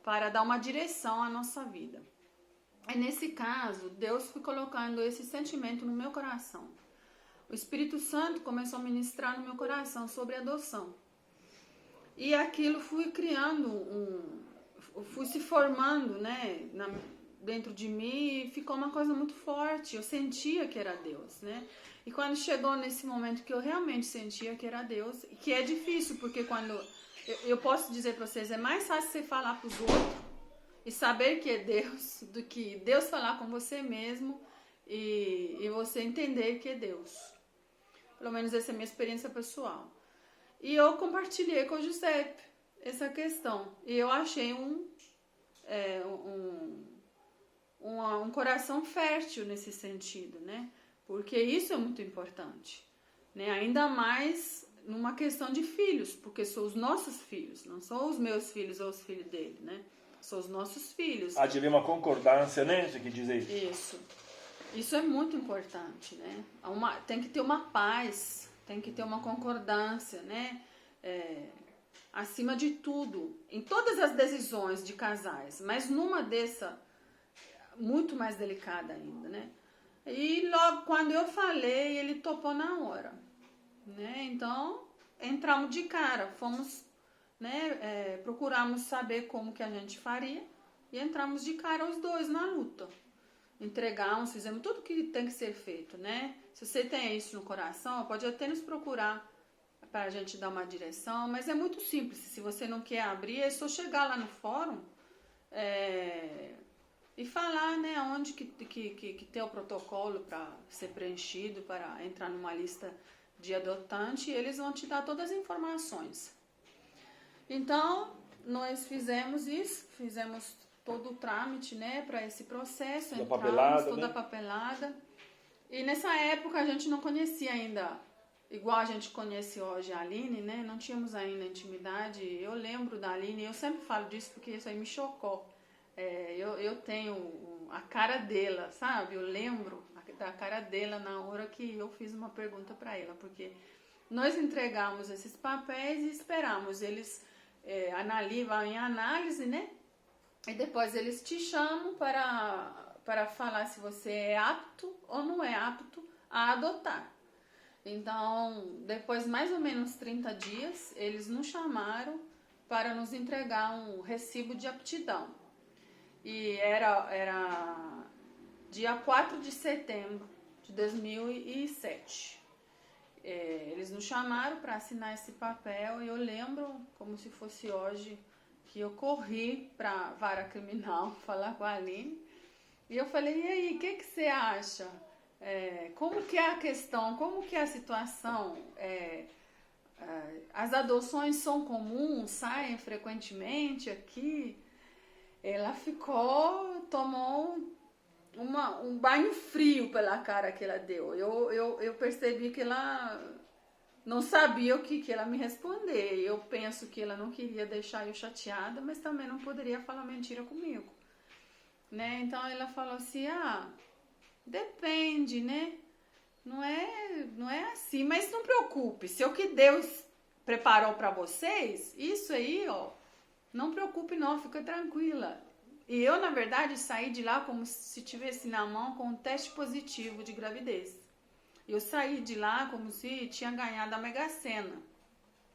para dar uma direção à nossa vida. E nesse caso, Deus foi colocando esse sentimento no meu coração. O Espírito Santo começou a ministrar no meu coração sobre adoção. E aquilo fui criando fui se formando, né, dentro de mim, e ficou uma coisa muito forte. Eu sentia que era Deus, né? E quando chegou nesse momento que eu realmente sentia que era Deus, que é difícil, porque quando eu posso dizer para vocês, é mais fácil você falar para os outros e saber que é Deus, do que Deus falar com você mesmo e você entender que é Deus. Pelo menos essa é a minha experiência pessoal. E eu compartilhei com o Giuseppe essa questão. E eu achei um coração fértil nesse sentido, né? Porque isso é muito importante, né? Ainda mais numa questão de filhos, porque são os nossos filhos, não são os meus filhos ou os filhos dele, né? São os nossos filhos. Há de haver uma concordância, né? Você quer dizer isso. Isso é muito importante, né? Tem que ter uma paz, tem que ter uma concordância, né? Acima de tudo, em todas as decisões de casais, mas numa dessa muito mais delicada ainda, né? E logo quando eu falei, ele topou na hora, né? Então entramos de cara, fomos, né? Procuramos saber como que a gente faria e entramos de cara os dois na luta. Entregamos, fizemos tudo que tem que ser feito, né? Se você tem isso no coração, pode até nos procurar para a gente dar uma direção, mas é muito simples. Se você não quer abrir, é só chegar lá no fórum e falar, né, onde que tem o protocolo para ser preenchido, para entrar numa lista de adotante, e eles vão te dar todas as informações. Então, nós fizemos isso, fizemos todo o trâmite, né, para esse processo, entramos toda a papelada. E nessa época a gente não conhecia ainda, igual a gente conhece hoje a Aline, né? Não tínhamos ainda intimidade. Eu lembro da Aline, eu sempre falo disso porque isso aí me chocou. Eu tenho a cara dela, sabe? Eu lembro até a cara dela na hora que eu fiz uma pergunta para ela, porque nós entregamos esses papéis e esperamos eles vão em análise, né? E depois eles te chamam para falar se você é apto ou não é apto a adotar. Então, depois mais ou menos 30 dias, eles nos chamaram para nos entregar um recibo de aptidão. E era dia 4 de setembro de 2007. Eles nos chamaram para assinar esse papel e eu lembro, como se fosse hoje, que eu corri para a vara criminal falar com a Aline. E eu falei, e aí, o que você acha? Como que é a questão, como que é a situação? As adoções são comuns, saem frequentemente aqui? Ela tomou um banho frio pela cara que ela deu. Eu percebi que ela não sabia o que ela me responder. Eu penso que ela não queria deixar eu chateada, mas também não poderia falar mentira comigo. Né? Então ela falou assim, depende, né? Não é assim, mas não preocupe. Se é o que Deus preparou para vocês, isso aí, não preocupe não, fica tranquila. E eu, na verdade, saí de lá como se tivesse na mão com um teste positivo de gravidez. Eu saí de lá como se tinha ganhado a Mega Sena,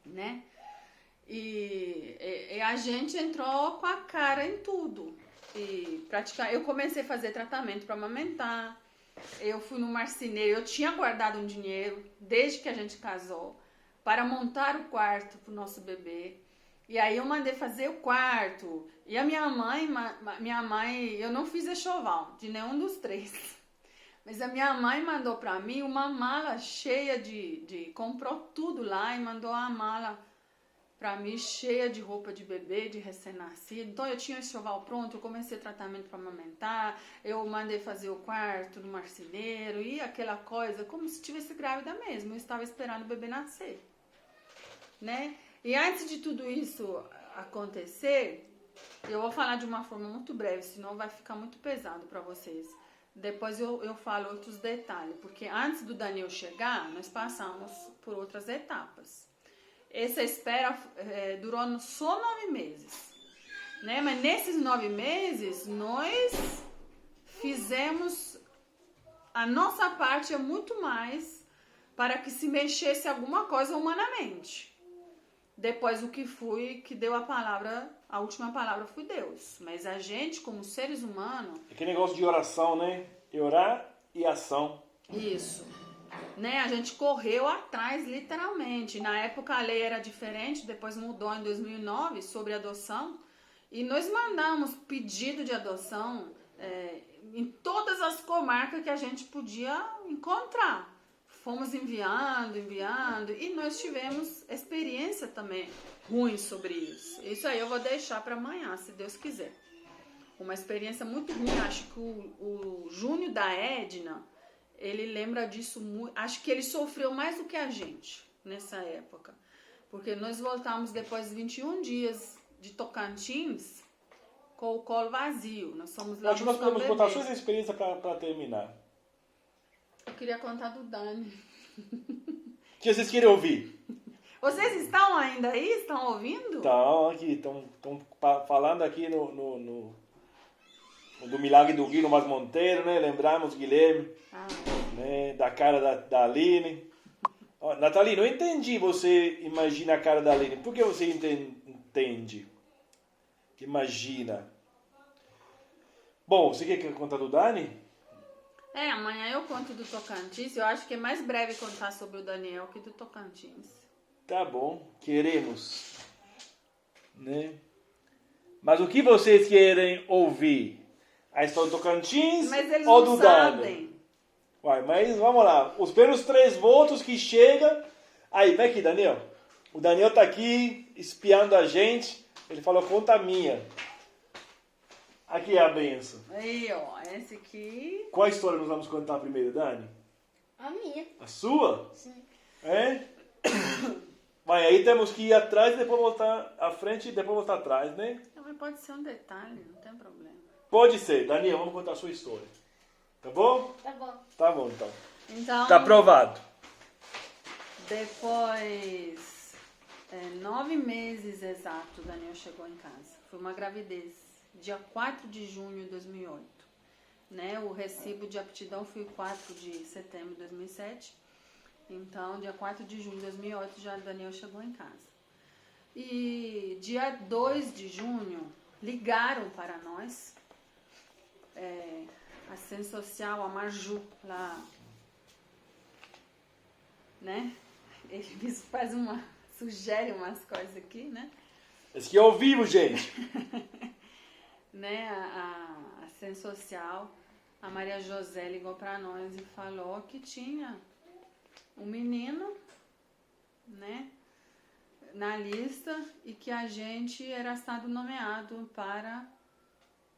né? E a gente entrou com a cara em tudo. Eu comecei a fazer tratamento para amamentar. Eu fui no marceneiro, eu tinha guardado um dinheiro desde que a gente casou para montar o quarto para o nosso bebê. E aí eu mandei fazer o quarto. E a minha mãe, eu não fiz enxoval de nenhum dos três. Mas a minha mãe mandou para mim uma mala cheia comprou tudo lá e mandou a mala para mim cheia de roupa de bebê, de recém-nascido. Então eu tinha o enxoval pronto, eu comecei tratamento para amamentar, eu mandei fazer o quarto no marceneiro e aquela coisa, como se estivesse grávida mesmo. Eu estava esperando o bebê nascer, né? E antes de tudo isso acontecer, eu vou falar de uma forma muito breve, senão vai ficar muito pesado para vocês. Depois eu falo outros detalhes, porque antes do Daniel chegar, nós passamos por outras etapas. Essa espera durou só 9 meses, né? Mas nesses 9 meses, nós fizemos a nossa parte muito mais para que se mexesse alguma coisa humanamente. Depois que deu a última palavra foi Deus. Mas a gente, como seres humanos... É que negócio de oração, né? Orar e ação. Isso. Né? A gente correu atrás, literalmente. Na época a lei era diferente, depois mudou em 2009 sobre adoção. E nós mandamos pedido de adoção em todas as comarcas que a gente podia encontrar. Fomos enviando, e nós tivemos experiência também ruim sobre isso. Isso aí eu vou deixar para amanhã, se Deus quiser. Uma experiência muito ruim, acho que o Júnior da Edna, ele lembra disso muito, acho que ele sofreu mais do que a gente nessa época. Porque nós voltamos depois de 21 dias de Tocantins com o colo vazio. Nós somos lá. Acho que nós podemos contar sua experiência para terminar. Eu queria contar do Dani. O que vocês querem ouvir? Vocês estão ainda aí? Estão ouvindo? Estão aqui, estão falando aqui no do milagre do Guilherme Mas Monteiro, né? Lembramos, Guilherme, né? Da cara da Aline. Ó, Nathalie, não entendi você imagina a cara da Aline. Por que você entende? Imagina. Bom, você quer contar do Dani? Amanhã eu conto do Tocantins. Eu acho que é mais breve contar sobre o Daniel que do Tocantins. Tá bom, queremos. Né? Mas o que vocês querem ouvir? A história do Tocantins ou do Dani? Uai, mas vamos lá. Os primeiros 3 votos que chegam. Aí, vem aqui, Daniel. O Daniel tá aqui espiando a gente. Ele falou, conta a minha. Aqui é a benção. Aí, ó, esse aqui... Qual história nós vamos contar primeiro, Dani? A minha. A sua? Sim. Mas aí temos que ir atrás e depois voltar à frente e depois voltar atrás, né? Mas pode ser um detalhe, não tem problema. Pode ser. Daniel, vamos contar a sua história. Tá bom? Tá bom. Tá bom, então. Então, Tá aprovado. depois 9 meses exatos, Daniel chegou em casa. Foi uma gravidez, dia 4 de junho de 2008. Né? O recibo de aptidão foi 4 de setembro de 2007. Então, dia 4 de junho de 2008, já Daniel chegou em casa. E dia 2 de junho, ligaram para nós, a assistente social, a Marju, lá, né? Ele sugere umas coisas aqui, né? Esse aqui é ao vivo, gente. Né? A assistente social, a Maria José, ligou para nós e falou que tinha um menino, né, na lista e que a gente era estado nomeado para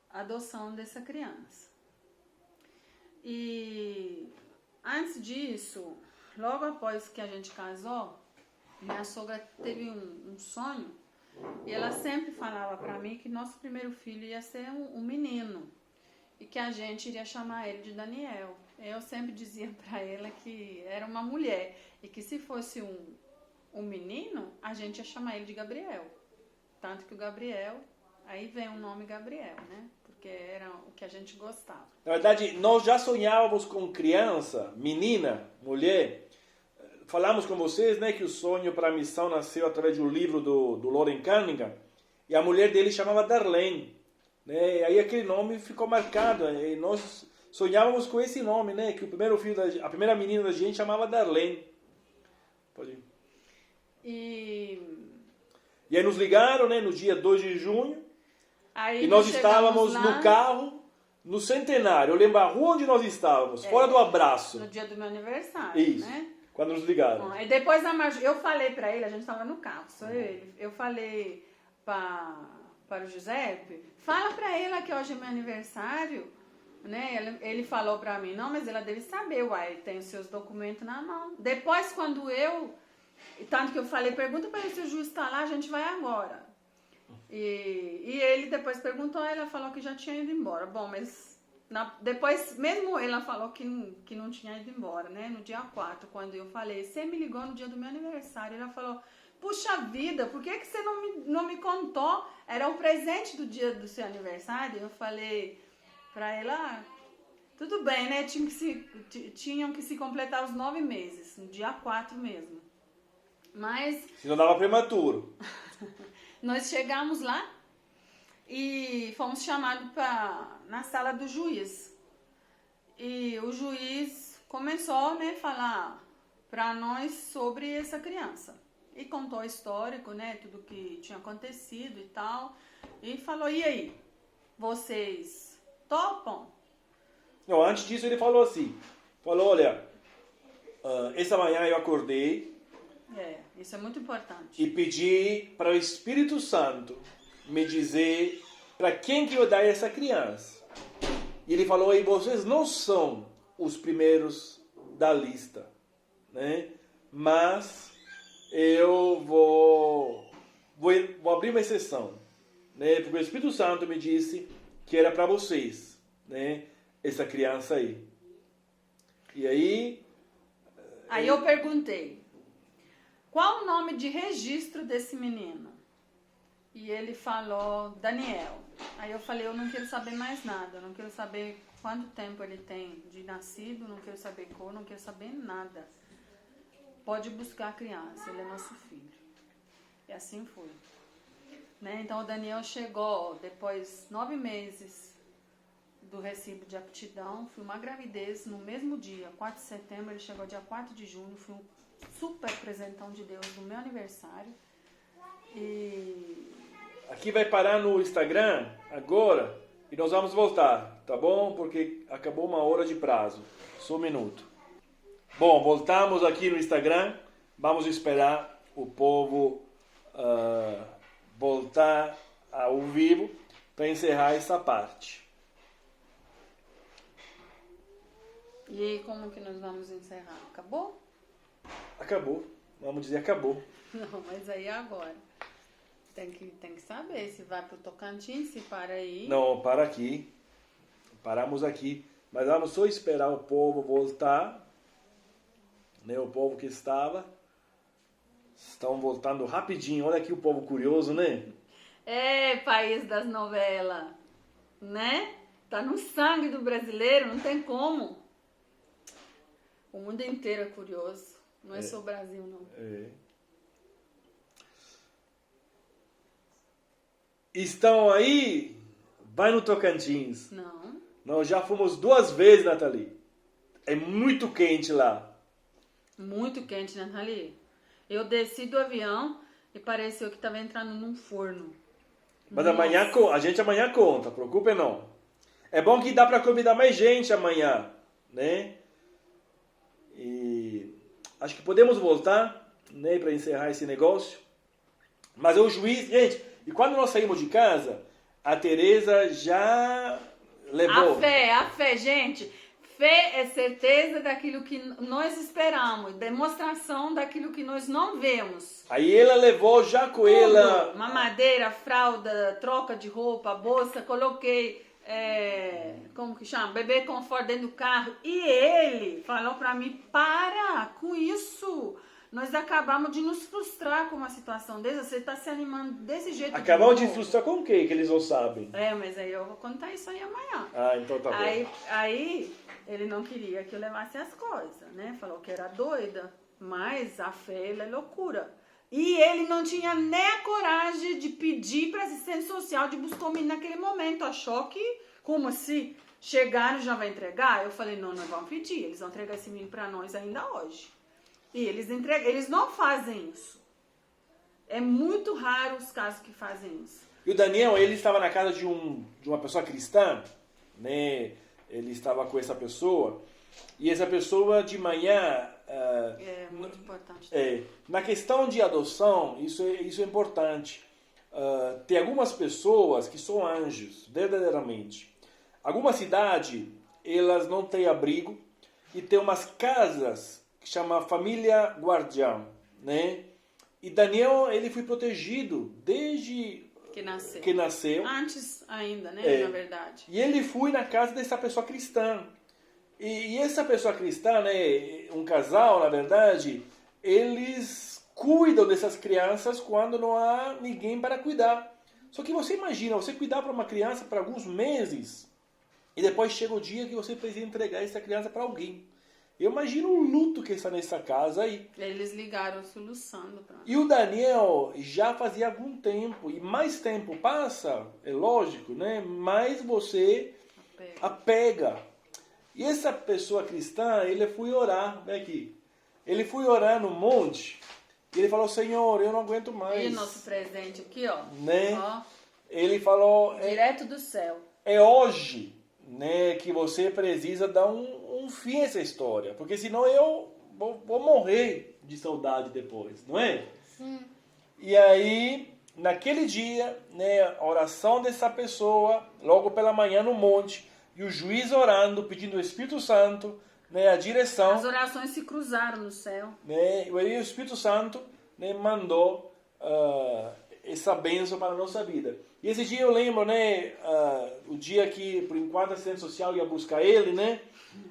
a adoção dessa criança. E antes disso, logo após que a gente casou, minha sogra teve um sonho e ela sempre falava para mim que nosso primeiro filho ia ser um menino e que a gente iria chamar ele de Daniel. Eu sempre dizia para ela que era uma mulher e que se fosse um menino, a gente ia chamar ele de Gabriel. Tanto que o Gabriel, aí vem o nome Gabriel, né? Porque era o que a gente gostava. Na verdade, nós já sonhávamos com criança, menina, mulher. Falamos com vocês, né, que o sonho para a missão nasceu através de um livro do Loren Cunningham. E a mulher dele chamava Darlene. Né? E aí aquele nome ficou marcado. E nós sonhávamos com esse nome, né? Que o primeiro filho, a primeira menina da gente chamava Darlene. Pode ir. E aí nos ligaram, né, no dia 2 de junho. Aí e nós estávamos lá, no carro, no Centenário. Eu lembro a rua onde nós estávamos, fora do abraço. No dia do meu aniversário, Isso, né? quando nos ligaram. Bom, e depois eu falei para ele, a gente estava no carro, sou ele. Eu falei para o Giuseppe, fala para ela que hoje é meu aniversário. Né? Ele falou para mim, não, mas ela deve saber, uai, tem os seus documentos na mão. Depois, quando tanto que eu falei, pergunta para ele se o juiz está lá, a gente vai agora. E ele depois perguntou, ela falou que já tinha ido embora. Bom, mas depois, mesmo ela falou que não tinha ido embora, né? No dia 4, quando eu falei, você me ligou no dia do meu aniversário, ela falou, puxa vida, por que você não me contou? Era o presente do dia do seu aniversário. Eu falei para ela, tudo bem, né? Tinham que se completar os 9 meses, no dia 4 mesmo. Mas... Se não dava prematuro. Nós chegamos lá e fomos chamados na sala do juiz. E o juiz começou, né, a falar para nós sobre essa criança. E contou o histórico, né, tudo que tinha acontecido e tal. E falou, e aí, vocês topam? Não, antes disso ele falou assim, olha, essa manhã eu acordei, isso é muito importante. e pedi para o Espírito Santo me dizer para quem que eu dar essa criança. E ele falou, e vocês não são os primeiros da lista, né? Mas eu vou abrir uma exceção, né? Porque o Espírito Santo me disse que era para vocês, né? Essa criança aí. E aí... Aí eu perguntei, qual o nome de registro desse menino? E ele falou, Daniel. Aí eu falei, eu não quero saber mais nada, eu não quero saber quanto tempo ele tem de nascido, não quero saber cor, não quero saber nada. Pode buscar a criança, ele é nosso filho. E assim foi. Né? Então o Daniel chegou depois 9 meses do recibo de aptidão, foi uma gravidez no mesmo dia, 4 de setembro, ele chegou dia 4 de junho, foi um super presentão de Deus no meu aniversário. E... aqui vai parar no Instagram agora e nós vamos voltar, tá bom? Porque acabou 1 hora de prazo, só 1 minuto. Bom, voltamos aqui no Instagram, vamos esperar o povo voltar ao vivo para encerrar essa parte. E aí, como que nós vamos encerrar? Acabou? Acabou, vamos dizer acabou. Não, mas aí agora. Tem que saber se vai pro Tocantins, se para aí. Não, para aqui. Paramos aqui. Mas vamos só esperar o povo voltar, né? O povo que estão voltando rapidinho. Olha aqui o povo curioso, né? É, país das novelas, né? Tá no sangue do brasileiro, não tem como. O mundo inteiro é curioso, não é só o Brasil, não. Estão aí? Vai no Tocantins. Não. Nós já fomos 2 vezes, Nathalie. É muito quente lá. Muito quente, Nathalie. Eu desci do avião e pareceu que estava entrando num forno. Mas amanhã, a gente amanhã conta, preocupe não. É bom que dá para convidar mais gente amanhã, né? E acho que podemos voltar, né, para encerrar esse negócio. Mas o juiz, gente, e quando nós saímos de casa, a Tereza já levou. A fé, gente. Fé é certeza daquilo que nós esperamos, demonstração daquilo que nós não vemos. Aí ela levou já com ela... Mamadeira, fralda, troca de roupa, bolsa, coloquei, como que chama? Bebê conforto dentro do carro. E ele falou pra mim, para com isso. Nós acabamos de nos frustrar com uma situação dessa. Você tá se animando desse jeito. Acabamos de frustrar com o quê? Que eles não sabem. Mas aí eu vou contar isso aí amanhã. Então tá bom. Aí ele não queria que eu levasse as coisas, né? Falou que era doida, mas a fé é loucura. E ele não tinha nem a coragem de pedir para assistente social de buscar o menino naquele momento. Achou que, como assim? Chegaram, já vai entregar? Eu falei, não, nós vamos pedir. Eles vão entregar esse menino para nós ainda hoje. E eles não fazem isso. É muito raro os casos que fazem isso. E o Daniel, ele estava na casa de uma pessoa cristã, né? Ele estava com essa pessoa, e essa pessoa de manhã... muito importante. Na questão de adoção, isso é importante. Tem algumas pessoas que são anjos, verdadeiramente. Alguma cidade, elas não têm abrigo, e tem umas casas que chama Família Guardiã, né? E Daniel, ele foi protegido desde... Que nasceu. Antes ainda, né? Na verdade. E ele foi na casa dessa pessoa cristã. E essa pessoa cristã, né? Um casal, na verdade, eles cuidam dessas crianças quando não há ninguém para cuidar. Só que você imagina, você cuidar para uma criança por alguns meses e depois chega o dia que você precisa entregar essa criança para alguém. Eu imagino o luto que está nessa casa aí. Eles ligaram soluçando para... E o Daniel já fazia algum tempo, e mais tempo passa, é lógico, né? Mais você apega. E essa pessoa cristã, ele foi orar, né, aqui. Ele foi orar no monte, e ele falou, Senhor, eu não aguento mais. E nosso presente aqui, ó. Né? Ó. Ele falou... Direto do céu. É hoje, né, que você precisa dar um fim a essa história, porque senão eu vou morrer de saudade depois, não é? Sim. E aí, naquele dia, né, a oração dessa pessoa, logo pela manhã no monte, e o juiz orando, pedindo o Espírito Santo, né, a direção. As orações se cruzaram no céu. Né, e aí o Espírito Santo, né, mandou essa bênção para a nossa vida. E esse dia eu lembro, né, o dia que, por enquanto, a assistente social ia buscar ele, né,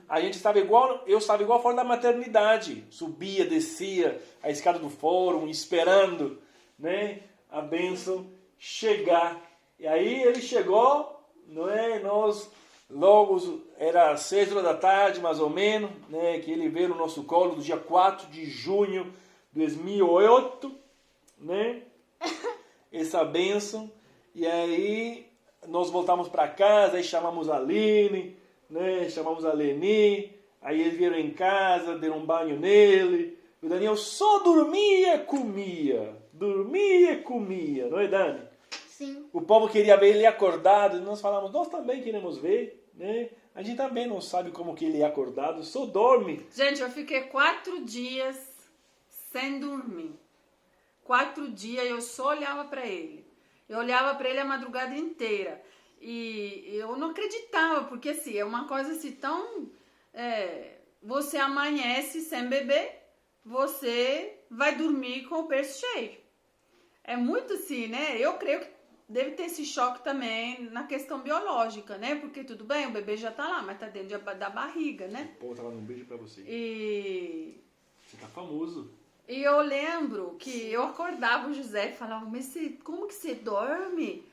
a gente estava igual, eu estava igual fora da maternidade, subia, descia a escada do fórum, esperando, né, a bênção chegar. E aí ele chegou, não é, nós logo, era 6 horas da tarde, mais ou menos, né, que ele veio no nosso colo, do dia 4 de junho de 2008, né, essa bênção. E aí nós voltamos para casa, aí chamamos a Aline, né, chamamos a Leni, aí eles vieram em casa, deram um banho nele. O Daniel só dormia e comia, não é, Dani? Sim. O povo queria ver ele acordado, e nós falamos, nós também queremos ver, né? A gente também não sabe como que ele é acordado, só dorme. Gente, eu fiquei 4 dias sem dormir. 4 dias eu só olhava para ele. Eu olhava para ele a madrugada inteira. E eu não acreditava, porque assim, é uma coisa assim tão... você amanhece sem beber, você vai dormir com o berço cheio. É muito assim, né? Eu creio que deve ter esse choque também na questão biológica, né? Porque tudo bem, o bebê já tá lá, mas tá dentro da barriga, né? Pô, tava um beijo pra você. E Você tá famoso. eu lembro que eu acordava o José e falava, mas como que você dorme?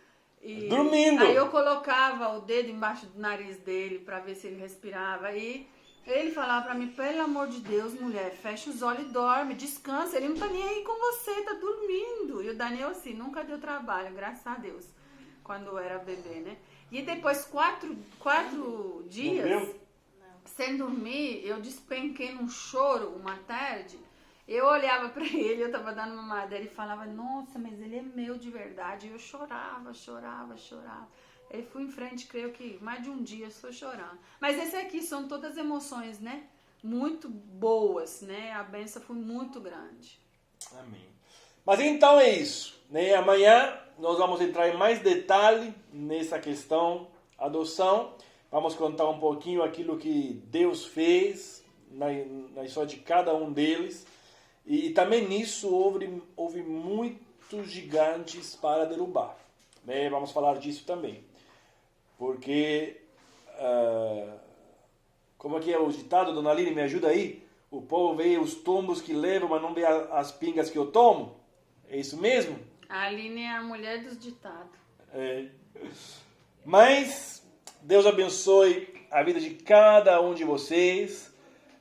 Dormindo! Aí eu colocava o dedo embaixo do nariz dele pra ver se ele respirava. Aí ele falava pra mim, pelo amor de Deus, mulher, fecha os olhos e dorme, descansa. Ele não tá nem aí com você, tá dormindo. E o Daniel, assim, nunca deu trabalho, graças a Deus, quando eu era bebê, né? E depois, quatro dias, sem dormir, eu despenquei num choro uma tarde. Eu olhava pra ele, eu tava dando mamadeira e falava, nossa, mas ele é meu de verdade. E eu chorava. Aí fui em frente, creio que mais de um dia estou chorando. Mas esse aqui são todas emoções, né? Muito boas, né? A bênção foi muito grande. Amém. Mas então é isso, né? Amanhã nós vamos entrar em mais detalhe nessa questão adoção. Vamos contar um pouquinho aquilo que Deus fez na história de cada um deles. E também nisso houve muitos gigantes para derrubar. Né? Vamos falar disso também. Porque, como é que é o ditado, Dona Aline, me ajuda aí? O povo vê os tombos que levam, mas não vê as pingas que eu tomo? É isso mesmo? A Aline é a mulher dos ditados. É. Mas Deus abençoe a vida de cada um de vocês.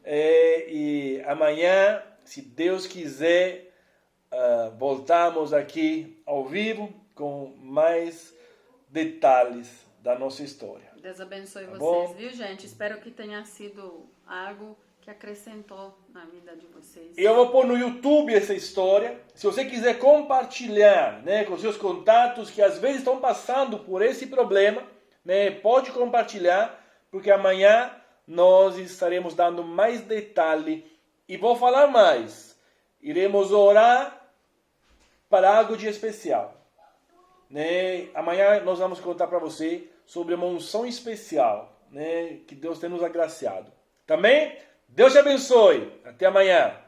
E amanhã, se Deus quiser, voltamos aqui ao vivo com mais detalhes da nossa história. Deus abençoe vocês, bom? Viu, gente? Espero que tenha sido algo que acrescentou na vida de vocês. Eu vou pôr no YouTube essa história. Se você quiser compartilhar, né, com seus contatos que às vezes estão passando por esse problema, né, pode compartilhar, porque amanhã nós estaremos dando mais detalhe. E vou falar mais. Iremos orar para algo de especial. Né? Amanhã nós vamos contar para você sobre uma unção especial, né, que Deus tem nos agraciado. Também, Deus te abençoe. Até amanhã.